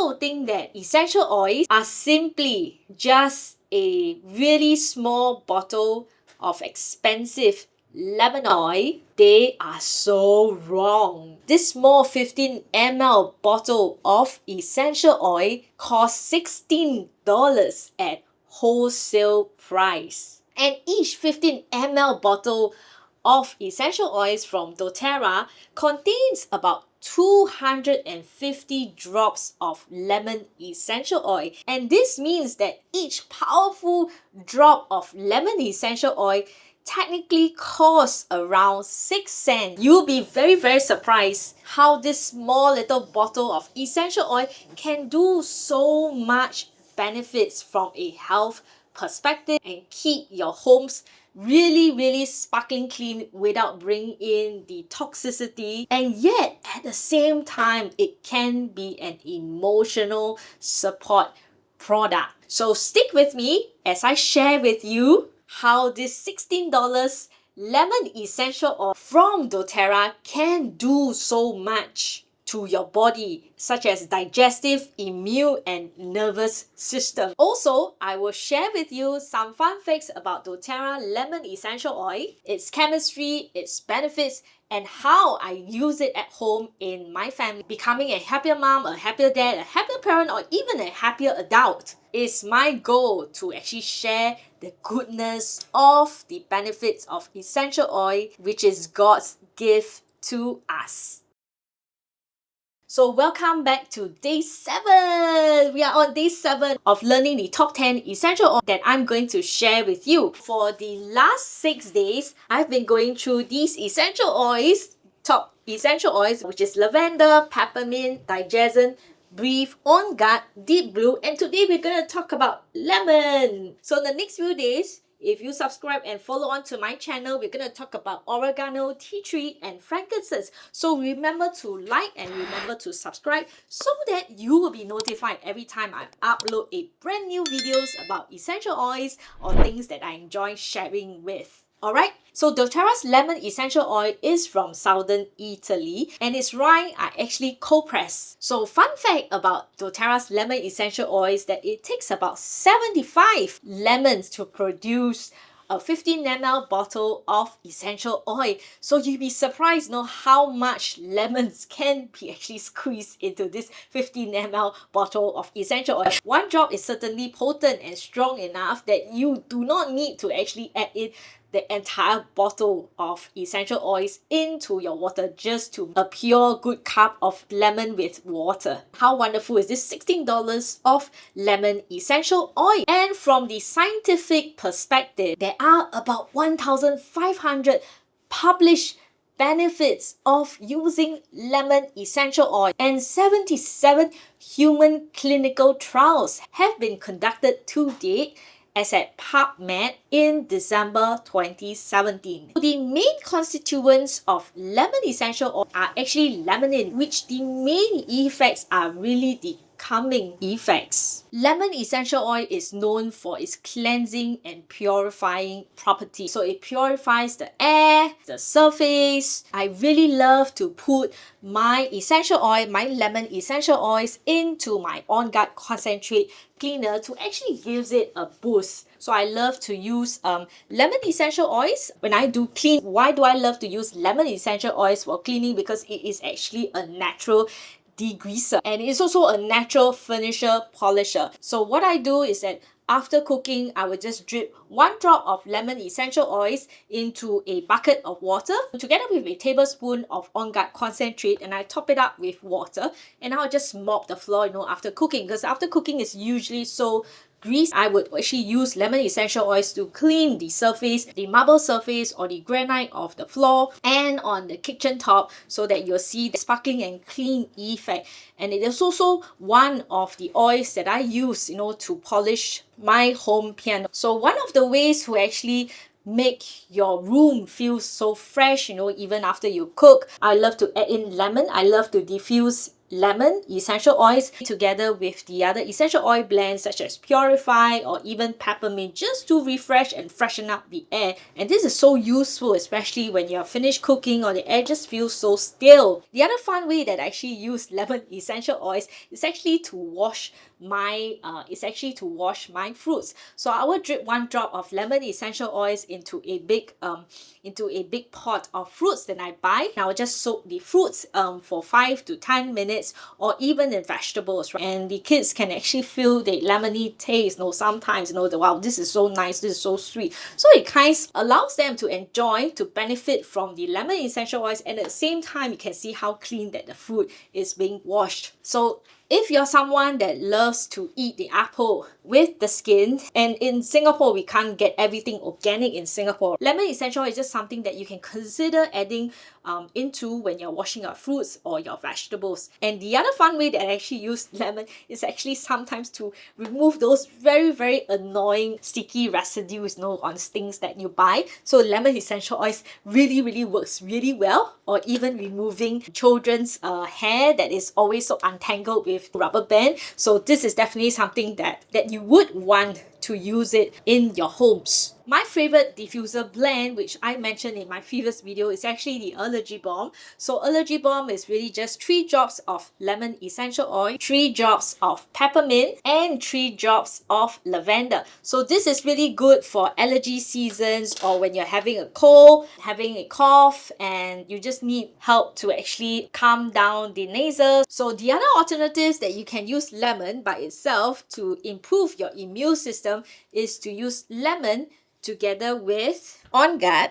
people think that essential oils are simply just a really small bottle of expensive lemon oil. They are so wrong. This small 15 ml bottle of essential oil costs $16 at wholesale price. And each 15 ml bottle of essential oils from Doterra contains about 250 drops of lemon essential oil, and this means that each powerful drop of lemon essential oil technically costs around 6 cents. You'll be very surprised how this small little bottle of essential oil can do so much benefits from a health perspective and keep your homes really sparkling clean without bringing in the toxicity, and yet at the same time it can be an emotional support product. So stick with me as I share with you how this $16 lemon essential oil from Doterra can do so much to your body, such as digestive, immune, and nervous system. Also, I will share with you some fun facts about Doterra Lemon Essential Oil, its chemistry, its benefits, and how I use it at home in my family. Becoming a happier mom, a happier dad, a happier parent, or even a happier adult is my goal to actually share the goodness of the benefits of essential oil, which is God's gift to us. So welcome back to day 7. We are on day 7 of learning the top 10 essential oils that I'm going to share with you. For the last 6 days, I've been going through these essential oils, top essential oils, which is lavender, peppermint, digestion, breathe, on guard, deep blue, and today we're going to talk about lemon. So in the next few days, if you subscribe and follow on to my channel, we're going to talk about oregano, tea tree, and frankincense. So remember to like and remember to subscribe so that you will be notified every time I upload a brand new videos about essential oils or things that I enjoy sharing with. Alright, so Doterra's lemon essential oil is from southern Italy and its rind are actually cold pressed. So fun fact about Doterra's lemon essential oil is that it takes about 75 lemons to produce a 15 ml bottle of essential oil. So you'll be surprised how much lemons can be actually squeezed into this 15 ml bottle of essential oil. One drop is certainly potent and strong enough that you do not need to actually add in the entire bottle of essential oils into your water just to a pure good cup of lemon with water. How wonderful is this $16 of lemon essential oil? And from the scientific perspective, there are about 1,500 published benefits of using lemon essential oil, and 77 human clinical trials have been conducted to date as at PubMed in December 2017. The main constituents of lemon essential oil are actually limonene, which the main effects are really the calming effects. Lemon essential oil is known for its cleansing and purifying properties. So it purifies the air, the surface. I really love to put my essential oil, my lemon essential oils into my On Guard concentrate cleaner to actually gives it a boost. So I love to use lemon essential oils when I do clean. Why do I love to use lemon essential oils for cleaning? Because it is actually a natural degreaser and it's also a natural finisher polisher. So what I do is that after cooking, I will just drip 1 drop of lemon essential oils into a bucket of water together with a tablespoon of On Guard concentrate, and I top it up with water and I'll just mop the floor after cooking, because after cooking is usually so grease. I would actually use lemon essential oils to clean the surface, the marble surface or the granite of the floor and on the kitchen top, so that you'll see the sparkling and clean effect. And it is also one of the oils that I use to polish my home piano. So one of the ways to actually make your room feel so fresh even after you cook, I love to add in lemon. I love to diffuse lemon essential oils together with the other essential oil blends such as Purify or even peppermint, just to refresh and freshen up the air. And this is so useful, especially when you're finished cooking or the air just feels so still. The other fun way that I actually use lemon essential oils is actually to wash my fruits. So I will drip 1 drop of lemon essential oils into a big pot of fruits that I buy. And I will just soak the fruits for 5 to 10 minutes, or even in vegetables, right? And the kids can actually feel the lemony taste. Sometimes wow, this is so nice, this is so sweet. So it kind of allows them to enjoy, to benefit from the lemon essential oils, and at the same time you can see how clean that the food is being washed. So if you're someone that loves to eat the apple with the skin, and in Singapore we can't get everything organic in Singapore, lemon essential oil is just something that you can consider adding into when you're washing your fruits or your vegetables. And the other fun way that I actually use lemon is actually sometimes to remove those very, very annoying sticky residues on things that you buy. So lemon essential oils really, really works really well. Or even removing children's hair that is always so untangled with rubber band. So this is definitely something that you would want to use it in your homes. My favorite diffuser blend, which I mentioned in my previous video, is actually the Allergy Balm. So Allergy Balm is really just 3 drops of lemon essential oil, 3 drops of peppermint, and 3 drops of lavender. So this is really good for allergy seasons, or when you're having a cold, having a cough, and you just need help to actually calm down the nasals. So the other alternatives that you can use lemon by itself to improve your immune system is to use lemon together with On Guard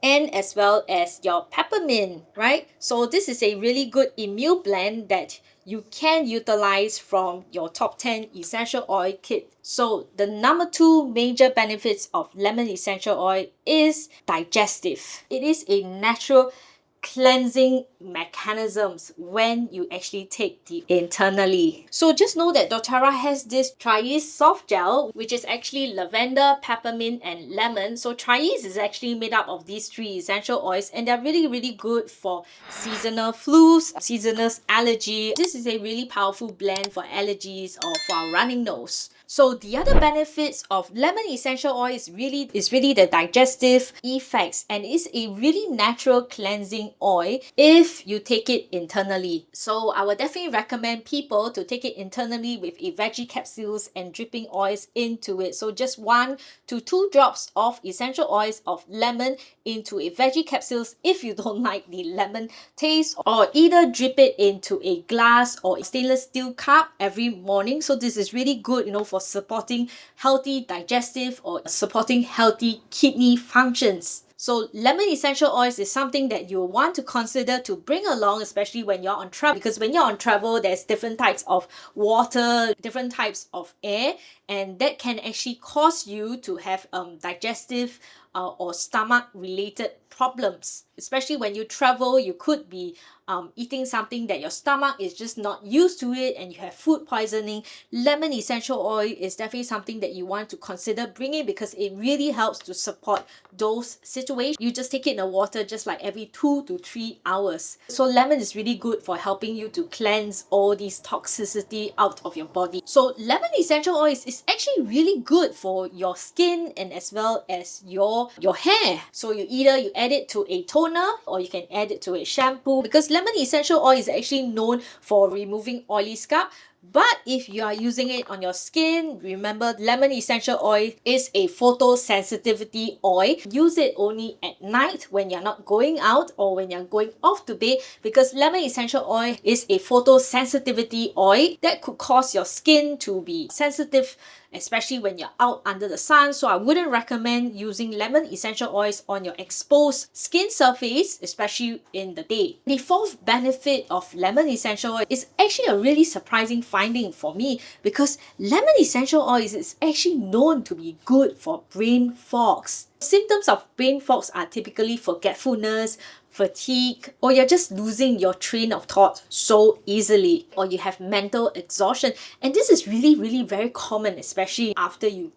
and as well as your peppermint, right? So this is a really good immune blend that you can utilize from your top 10 essential oil kit. So the number 2 major benefits of lemon essential oil is digestive. It is a natural cleansing mechanisms when you actually take the internally. So just know that doTERRA has this Tri-Ease soft gel, which is actually lavender, peppermint, and lemon. So Tri-Ease is actually made up of these 3 essential oils, and they're really, really good for seasonal flus, seasonal allergy. This is a really powerful blend for allergies or for our running nose. So the other benefits of lemon essential oil is really the digestive effects, and it's a really natural cleansing oil if you take it internally. So I would definitely recommend people to take it internally with a veggie capsules and dripping oils into it. So just 1 to 2 drops of essential oils of lemon into a veggie capsules if you don't like the lemon taste, or either drip it into a glass or a stainless steel cup every morning. So this is really good, for supporting healthy digestive or supporting healthy kidney functions. So lemon essential oils is something that you want to consider to bring along, especially when you're on travel, because when you're on travel, there's different types of water, different types of air, and that can actually cause you to have digestive or stomach related problems. Especially when you travel, you could be eating something that your stomach is just not used to it, and you have food poisoning. Lemon essential oil is definitely something that you want to consider bringing, because it really helps to support those situations. You just take it in the water just like every 2 to 3 hours. So lemon is really good for helping you to cleanse all these toxicity out of your body. So lemon essential oil is actually really good for your skin and as well as your hair. So you add it to a toner, or you can add it to a shampoo, because lemon essential oil is actually known for removing oily scalp. But if you are using it on your skin, remember lemon essential oil is a photosensitivity oil. Use it only at night when you're not going out or when you're going off to bed, because lemon essential oil is a photosensitivity oil that could cause your skin to be sensitive, especially when you're out under the sun. So I wouldn't recommend using lemon essential oils on your exposed skin surface, especially in the day. The 4th benefit of lemon essential oil is actually a really surprising finding for me, because lemon essential oil is actually known to be good for brain fogs. Symptoms of brain fogs are typically forgetfulness, fatigue, or you're just losing your train of thought so easily, or you have mental exhaustion. And this is really very common, especially after you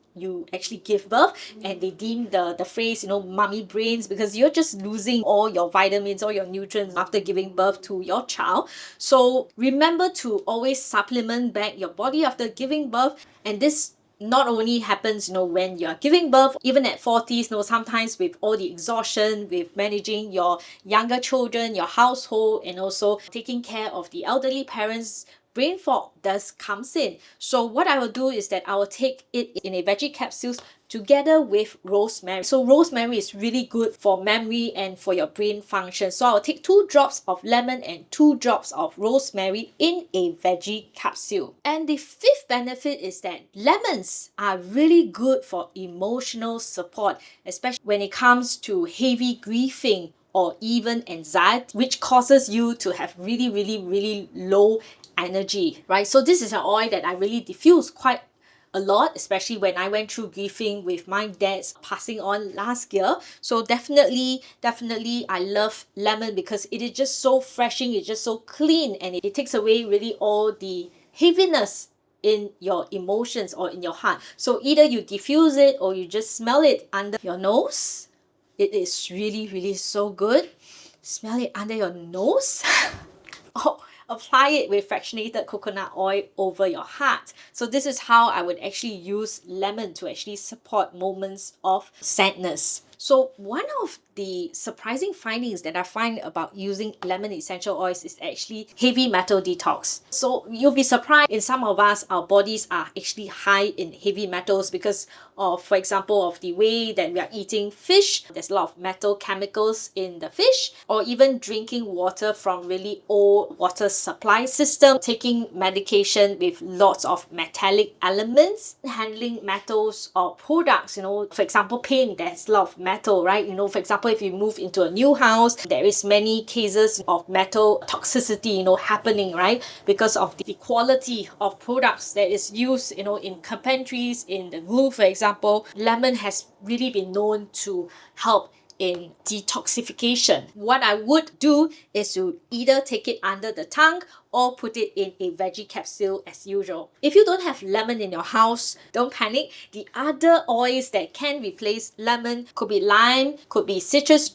actually give birth, and they deem the phrase, mummy brains, because you're just losing all your vitamins, all your nutrients after giving birth to your child. So remember to always supplement back your body after giving birth. And this not only happens, when you're giving birth, even at 40s, sometimes with all the exhaustion, with managing your younger children, your household, and also taking care of the elderly parents, brain fog does comes in. So what I will do is that I will take it in a veggie capsules together with rosemary. So rosemary is really good for memory and for your brain function. So I'll take 2 drops of lemon and 2 drops of rosemary in a veggie capsule. And the 5th benefit is that lemons are really good for emotional support, especially when it comes to heavy grieving or even anxiety, which causes you to have really low energy, right? So this is an oil that I really diffuse quite a lot, especially when I went through grieving with my dad's passing on last year. So definitely I love lemon because it is just so refreshing, it's just so clean, and it takes away really all the heaviness in your emotions or in your heart. So either you diffuse it or you just smell it under your nose. It is really so good. Smell it under your nose. Or apply it with fractionated coconut oil over your heart. So this is how I would actually use lemon to actually support moments of sadness. So one of the surprising findings that I find about using lemon essential oils is actually heavy metal detox. So you'll be surprised, in some of us, our bodies are actually high in heavy metals because of, for example, of the way that we are eating fish. There's a lot of metal chemicals in the fish, or even drinking water from really old water supply system, taking medication with lots of metallic elements, handling metals or products, for example, paint, there's a lot of metal, right? For example, if you move into a new house, there is many cases of metal toxicity, happening, right? Because of the quality of products that is used, in carpentries, in the glue, for example. Lemon has really been known to help in detoxification. What I would do is to either take it under the tongue or put it in a veggie capsule as usual. If you don't have lemon in your house, don't panic. The other oils that can replace lemon could be lime, could be citrus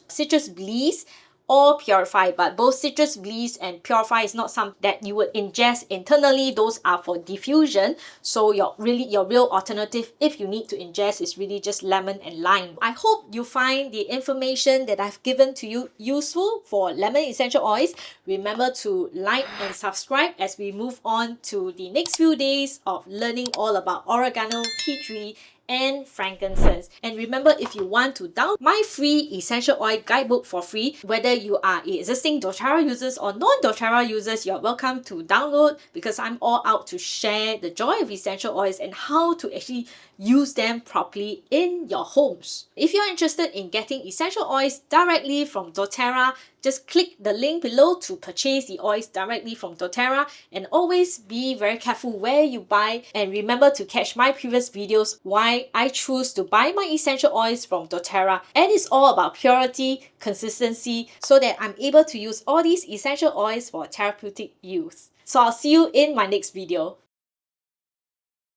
bliss, or purify. But both citrus bliss and purify is not something that you would ingest internally. Those are for diffusion. So your real alternative, if you need to ingest, is really just lemon and lime. I hope you find the information that I've given to you useful for lemon essential oils. Remember to like and subscribe as we move on to the next few days of learning all about oregano, tea tree, and frankincense. And remember, if you want to download my free essential oil guidebook for free, whether you are existing doTERRA users or non-doTERRA users, you're welcome to download, because I'm all out to share the joy of essential oils and how to actually use them properly in your homes. If you're interested in getting essential oils directly from doTERRA, just click the link below to purchase the oils directly from doTERRA, and always be very careful where you buy, and remember to catch my previous videos why I choose to buy my essential oils from doTERRA. And it's all about purity, consistency, so that I'm able to use all these essential oils for therapeutic use. So I'll see you in my next video.